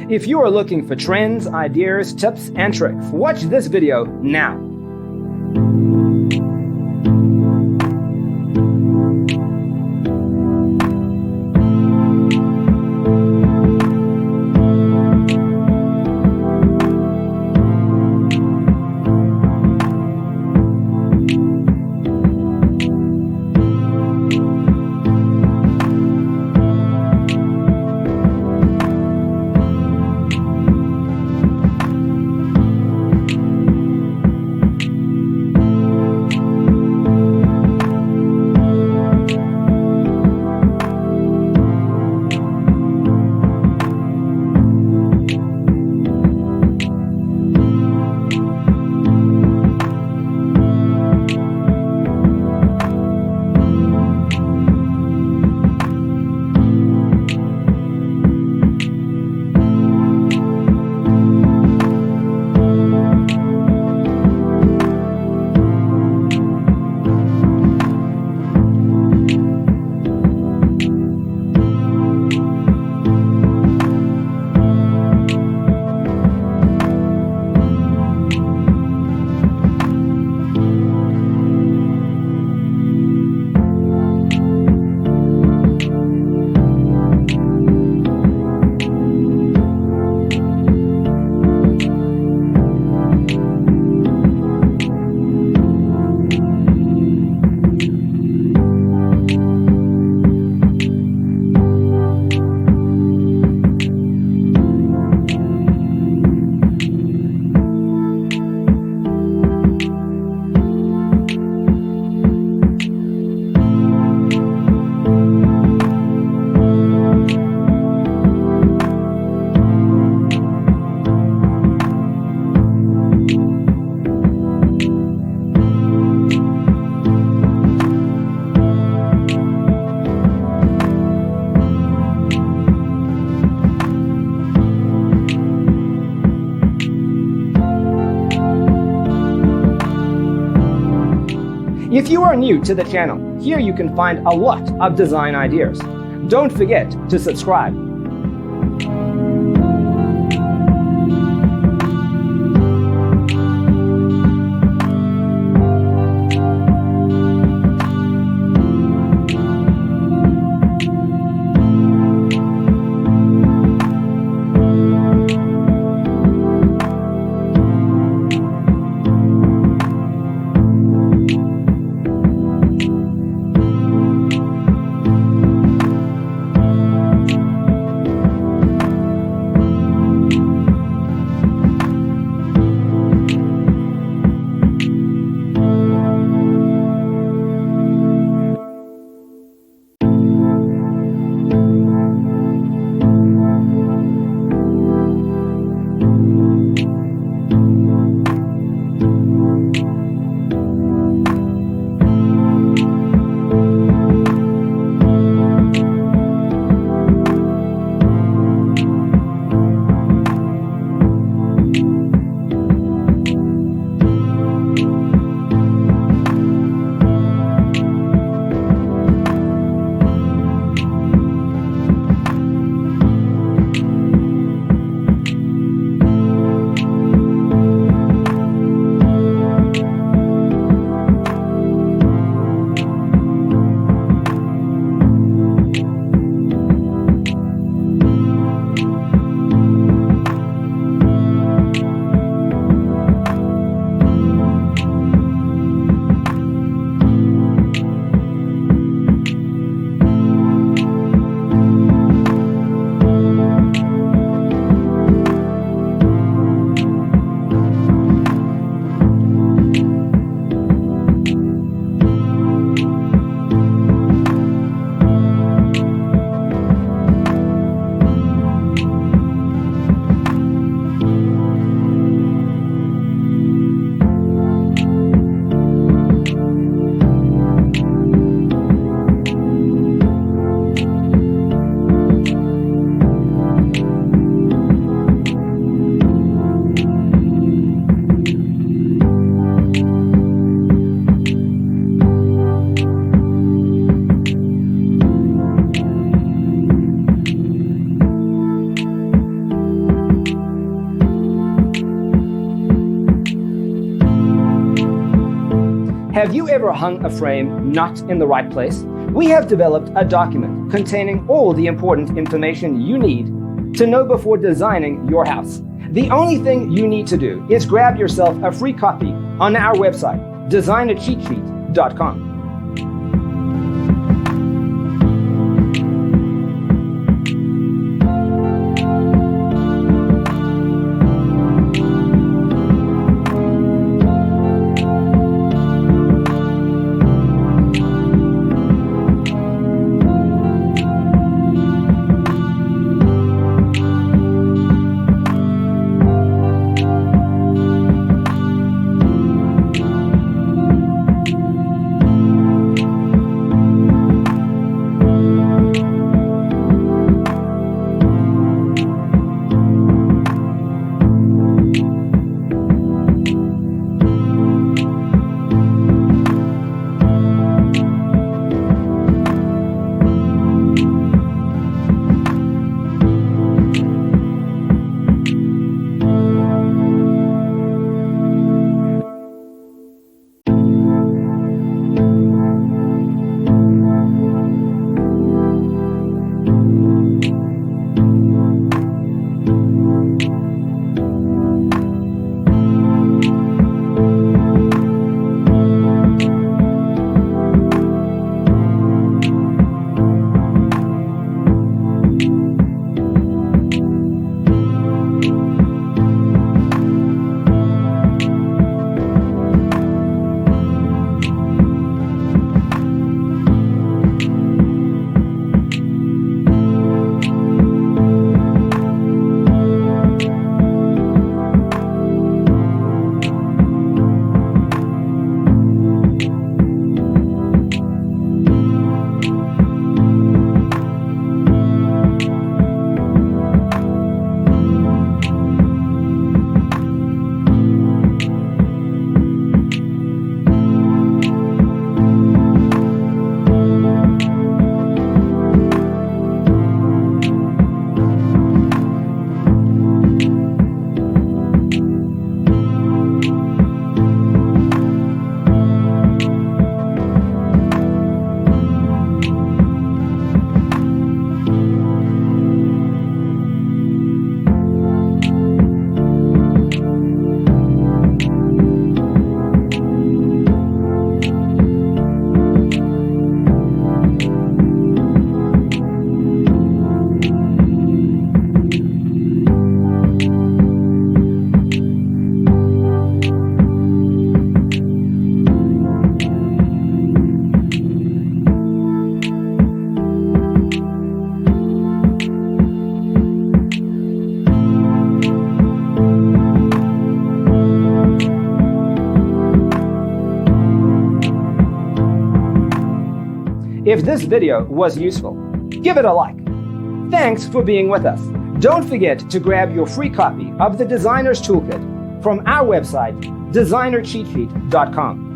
If you are looking for trends, ideas, tips, and tricks, watch this video now. If you are new to the channel, here you can find a lot of design ideas. Don't forget to subscribe. Have you ever hung a frame not in the right place? We have developed a document containing all the important information you need to know before designing your house. The only thing you need to do is grab yourself a free copy on our website, designercheatsheet.com. If this video was useful, give it a like. Thanks for being with us. Don't forget to grab your free copy of the Designer's Toolkit from our website, designercheatsheet.com.